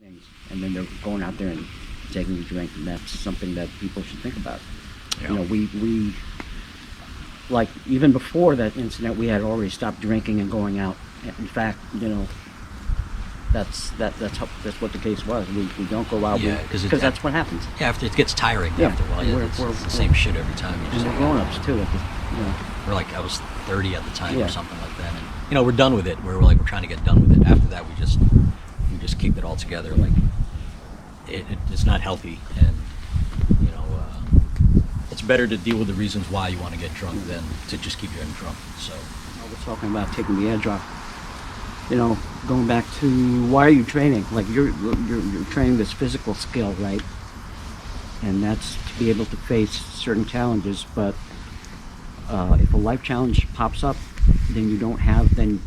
things, and then they're going out there and taking a drink, and that's something that people should think about. Yeah. You know, we like even before that incident, we had already stopped drinking and going out. In fact, you know, that's what the case was. We don't go out Yeah, because because that's what happens. Yeah, after it gets tiring Yeah, after a while. and Yeah, it's the same shit every time. You And just we're go, grown-ups too. You know, we're like, I was 30 at the time Yeah. or something like that, and you know, we're done with it. We're trying to get done with it. After that, we just keep it all together. Like it's not healthy, and you know, it's better to deal with the reasons why you want to get drunk than to just keep getting drunk. So we're talking about taking the edge off. You know, going back to why are you training? Like you're training this physical skill, right? And that's to be able to face certain challenges. But if a life challenge pops up, then you don't have the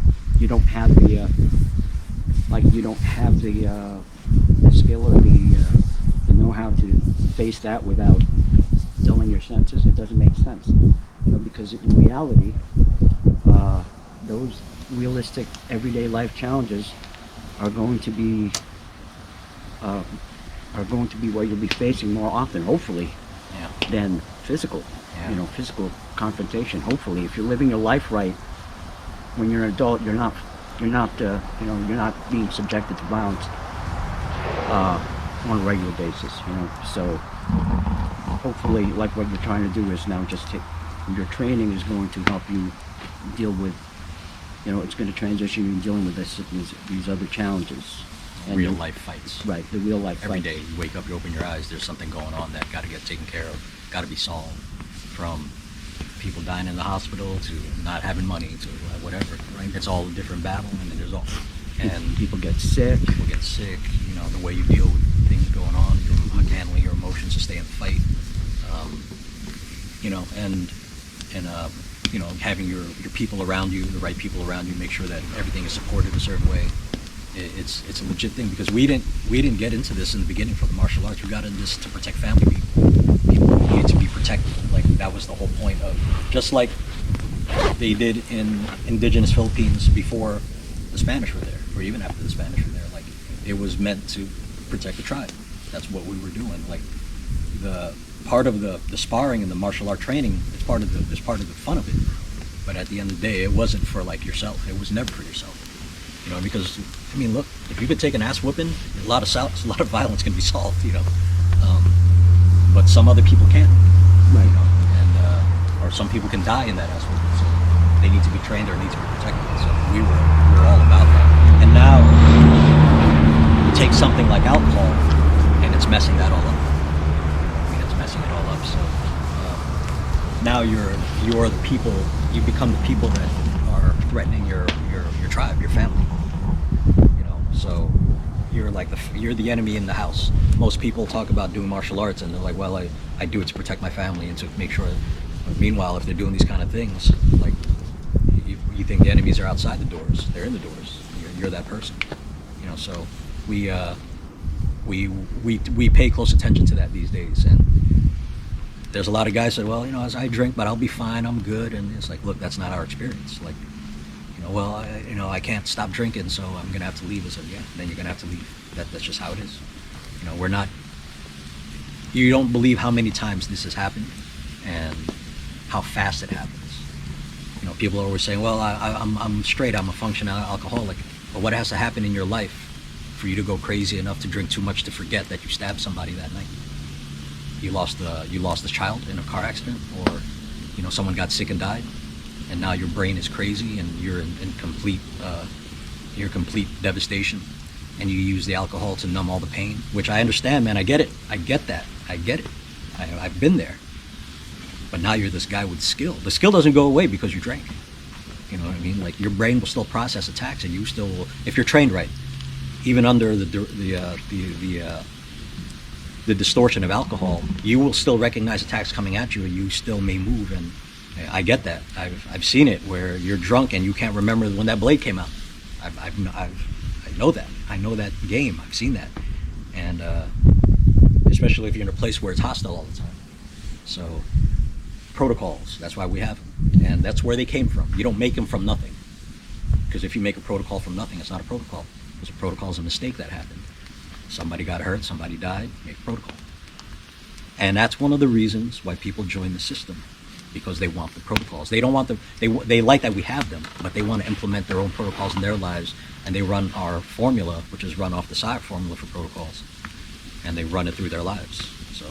skill or the know-how to face that without dulling your senses. It doesn't make sense, you know, because in reality, those realistic everyday life challenges are going to be what you'll be facing more often, hopefully, yeah, than physical. Yeah. You know, physical confrontation. Hopefully, if you're living your life right, when you're an adult, you're not being subjected to violence on a regular basis. You know, so hopefully, like what you're trying to do is now just your training is going to help you deal with. You know, it's going to transition you dealing with these other challenges. And real life fights. Right, the real life Every fights. day you wake up, you open your eyes, there's something going on that got to get taken care of, got to be solved. From people dying in the hospital to not having money to whatever. Right? It's all a different battle, and there's all. And People get sick. People get sick. You know, the way you deal with things going on, handling your emotions to stay in the fight. You know, and you know, having your people around you, the right people around you, make sure that everything is supported a certain way. It's a legit thing, because we didn't get into this in the beginning for the martial arts. We got into this to protect family people. People needed to be protected. Like that was the whole point of, just like they did in indigenous Philippines before the Spanish were there, or even after the Spanish were there. Like it was meant to protect the tribe. That's what we were doing. Like the part of the sparring and the martial art training is part of the fun of it. But at the end of the day, it wasn't for like yourself. It was never for yourself. You know, because I mean, look, if you could take an ass whooping, a lot of violence can be solved. You know, but some other people can't. Right. You know, and or some people can die in that ass whooping. So they need to be trained or need to be protected. So we were all about that. And now you take something like alcohol, and it's messing that all up. I mean, it's messing it all up. So now you're the people. You become the people that are threatening your tribe, your family. You know, so you're the enemy in the house. Most people talk about doing martial arts, and they're like, well, I do it to protect my family and to make sure. Meanwhile, if they're doing these kind of things, like you think the enemies are outside the doors, they're in the doors. You're that person. You know, so we pay close attention to that these days. And there's a lot of guys that, well, you know, as I drink, but I'll be fine, I'm good. And it's like, look, that's not our experience. Like, you know, well, I can't stop drinking, so I'm gonna have to leave. I said, yeah, then you're gonna have to leave. That's just how it is. You know, we're not. You don't believe how many times this has happened, and how fast it happens. You know, people are always saying, well, I'm straight, I'm a functional alcoholic. But what has to happen in your life for you to go crazy enough to drink too much to forget that you stabbed somebody that night? You lost a child in a car accident, or you know, someone got sick and died, and now your brain is crazy and you're in complete devastation, and you use the alcohol to numb all the pain, which I understand, man. I get it. I get that. I get it. I've been there. But now you're this guy with skill. The skill doesn't go away because you drank. You know what I mean? Like your brain will still process attacks, and you still will, if you're trained right, even under the distortion of alcohol, you will still recognize attacks coming at you, and you still may move. And I get that. I've seen it where you're drunk and you can't remember when that blade came out. I know that. I know that game. I've seen that, and especially if you're in a place where it's hostile all the time. So protocols. That's why we have them, and that's where they came from. You don't make them from nothing, because if you make a protocol from nothing, it's not a protocol. Because a protocol is a mistake that happened. Somebody got hurt, somebody died, make a protocol. And that's one of the reasons why people join the system, because they want the protocols. They don't want they like that we have them, but they want to implement their own protocols in their lives, and they run our formula, which is run off the SIRE formula for protocols, and they run it through their lives. So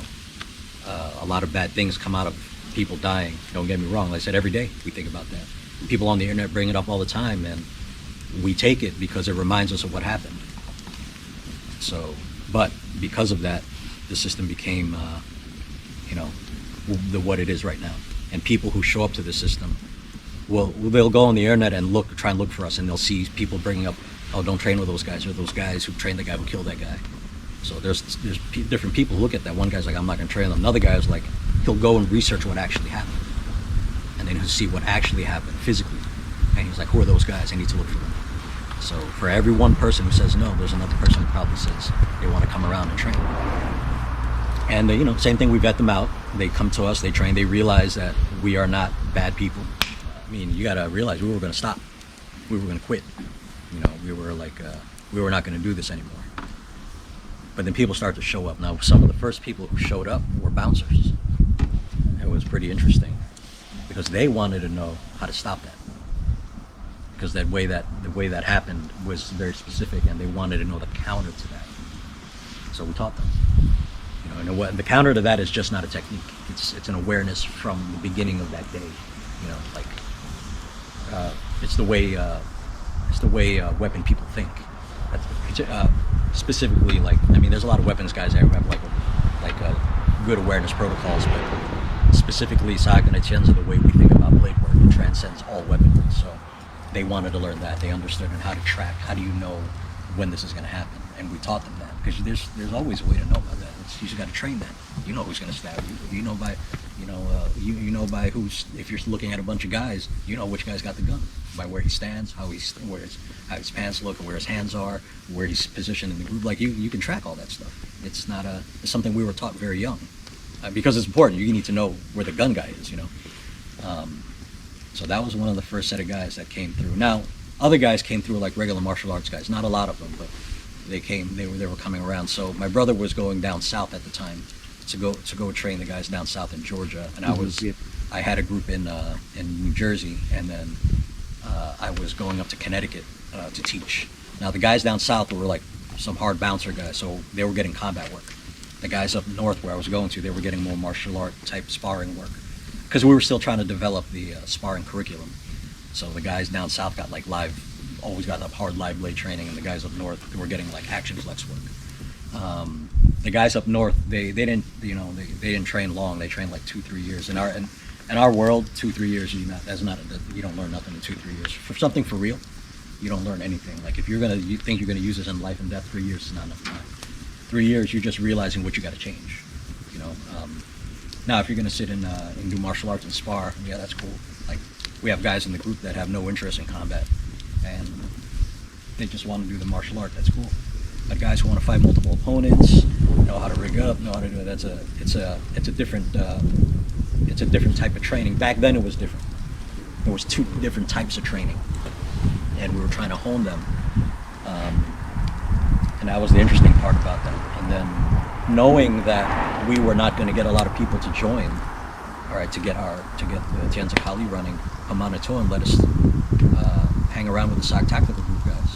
a lot of bad things come out of people dying. Don't get me wrong. Like I said, every day we think about that. People on the internet bring it up all the time, and we take it because it reminds us of what happened. So, but because of that, the system became, what it is right now. And people who show up to the system they'll go on the internet and try and look for us, and they'll see people bringing up, oh, don't train with those guys, or those guys who trained the guy who killed that guy. So there's different people who look at that. One guy's like, I'm not going to train them. Another guy's like, he'll go and research what actually happened, and then he'll see what actually happened physically, and he's like, who are those guys? I need to look for them. So for every one person who says no, there's another person who probably says they want to come around and train. And same thing, we vet them out. They come to us, they train, they realize that we are not bad people. I mean, you got to realize we were going to stop. We were going to quit. We were like, we were not going to do this anymore. But then people start to show up. Now, some of the first people who showed up were bouncers. It was pretty interesting because they wanted to know how to stop that. Because the way that happened was very specific, and they wanted to know the counter to that. So we taught them. And the counter to that is just not a technique. It's an awareness from the beginning of that day. It's the way weapon people think. Specifically, there's a lot of weapons guys that have good awareness protocols, but specifically Saga and Atienza, the way we think about blade work, it transcends all weaponry. So they wanted to learn that. They understood how to track. How do you know when this is going to happen? And we taught them that, because there's always a way to know about that. You just got to train that. You know who's going to stab you. You know by who's. If you're looking at a bunch of guys, you know which guy's got the gun by where he stands, how his pants look, where his hands are, where he's positioned in the group. Like you can track all that stuff. It's something we were taught very young, because it's important. You need to know where the gun guy is. So that was one of the first set of guys that came through. Now, other guys came through like regular martial arts guys. Not a lot of them, but they were coming around. So my brother was going down south at the time to go train the guys down south in Georgia, and I had a group in New Jersey, and then I was going up to Connecticut to teach. Now the guys down south were like some hard bouncer guys, so they were getting combat work. The guys up north where I was going to, they were getting more martial art type sparring work, because we were still trying to develop the sparring curriculum. So the guys down south got like always got up hard live blade training, and the guys up north were getting like action flex work. The guys up north, they didn't train long. They trained like 2-3 years. In our world, 2-3 years you don't learn nothing in 2-3 years. For something for real, you don't learn anything. Like if you think you're gonna use this in life and death, 3 years is not enough time. 3 years, you're just realizing what you got to change. Now if you're gonna sit and do martial arts and spar, yeah, that's cool. Like we have guys in the group that have no interest in combat, and they just want to do the martial art. That's cool. But guys who want to fight multiple opponents, know how to rig up, know how to do it. It's a different type of training. Back then it was different. There was 2 different types of training, and we were trying to hone them. And that was the interesting part about that. And then knowing that we were not going to get a lot of people to join, all right, to get the Atienza Kali running, Hamanato, and let us hang around with the SOC tactical group guys,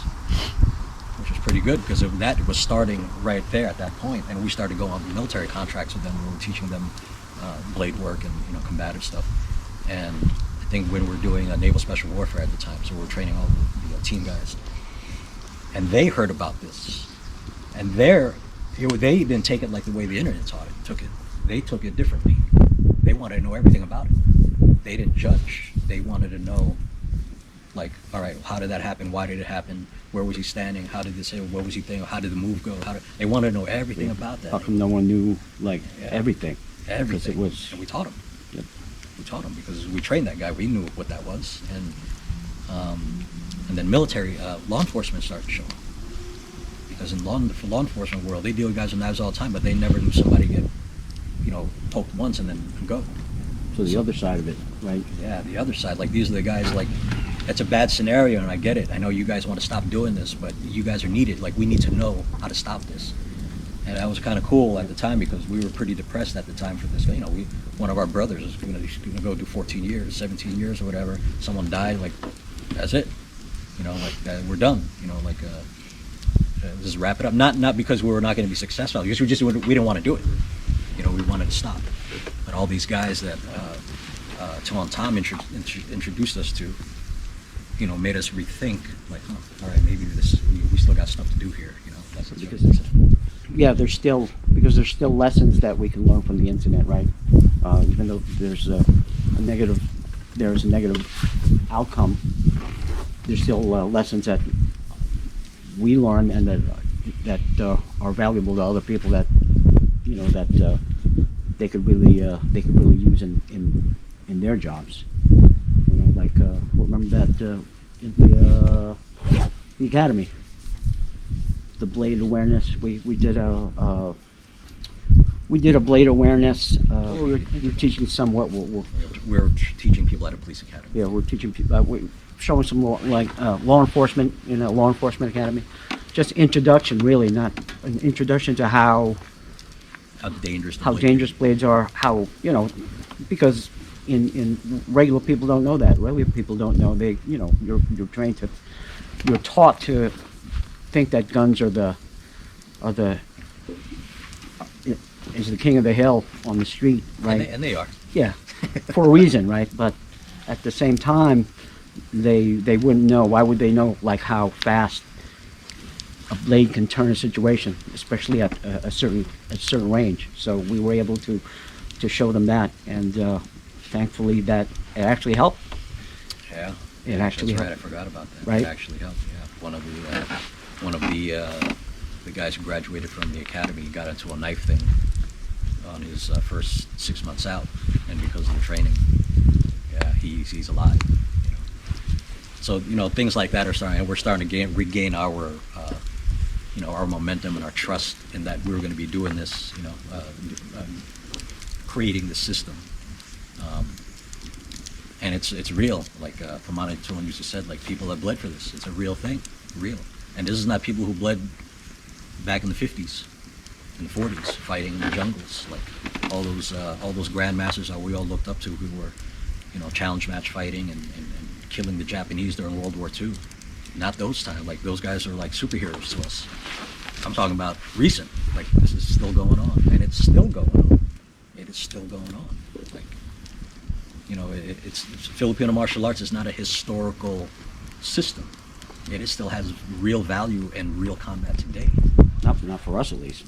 which was pretty good, because that was starting right there at that point, and we started going on military contracts with them. We were teaching them blade work and combative stuff. And I think when we were doing naval special warfare at the time, so we were training all the team guys, and they heard about this, and they didn't take it like the way the internet took it. They took it differently. They wanted to know everything about it. They didn't judge. They wanted to know, like, all right, how did that happen? Why did it happen? Where was he standing? How did this happen? What was he thinking? How did the move go? They wanted to know everything about that. How come no one knew everything? Everything. And we taught him. Yep. We taught him because we trained that guy. We knew what that was, and then military law enforcement started to show up. Because in the law enforcement world, they deal with guys with knives all the time, but they never knew somebody get poked once and then go. So the other side of it, right? Yeah, the other side. Like, these are the guys, like, that's a bad scenario, and I get it. I know you guys want to stop doing this, but you guys are needed. Like, we need to know how to stop this. And that was kind of cool at the time because we were pretty depressed at the time for this. You know, one of our brothers is going to go do 14 years, 17 years or whatever. Someone died, like, that's it. You know, like, we're done. You know, like, just wrap it up. Not because we were not going to be successful, because we didn't want to do it. You know, we wanted to stop. But all these guys that Tom introduced us to, you know, made us rethink, like, all right, maybe we still got stuff to do here. You know, that's Because yeah, there's still lessons that we can learn from the incident, right? Even though there's a negative outcome, there's still lessons that we learn and that are valuable to other people, that you know that they could really use in their jobs. You know, like remember that in the academy, the blade awareness. We did a blade awareness. We were teaching somewhat. We're teaching people at a police academy. Yeah, we're teaching people. We're showing some law enforcement in a law enforcement academy. Just introduction, really, not an introduction to how dangerous blades are. How, you know, because in regular people don't know that. Regular people don't know. They, you know, you're trained to, you're taught to think that guns is the king of the hill on the street, right? And they are. Yeah, for a reason, right? But at the same time, they wouldn't know. Why would they know, like, how fast a blade can turn a situation, especially at a certain range? So we were able to show them that, and thankfully that it actually helped. Yeah, it actually that's helped. right. I forgot about that. Right? It actually helped. Yeah, one of the guys who graduated from the academy got into a knife thing on his first 6 months out, and because of the training, yeah, he's alive. You know. So, you know, things like that are starting, and we're starting to regain our you know, our momentum and our trust in that we're going to be doing this. You know, creating the system. And it's real. Like Pamana Tulan used to say, like, people have bled for this. It's a real thing, real. And this is not people who bled back in the 50s, in the 40s, fighting in the jungles. Like all those grandmasters that we all looked up to, who were, you know, challenge match fighting and killing the Japanese during World War II. Not those times. Like, those guys are like superheroes to us. I'm talking about recent. Like, this is still going on, and it's still going on. It is still going on. Like, you know, it's Filipino martial arts is not a historical system. It still has real value and real combat today. Not for us, at least.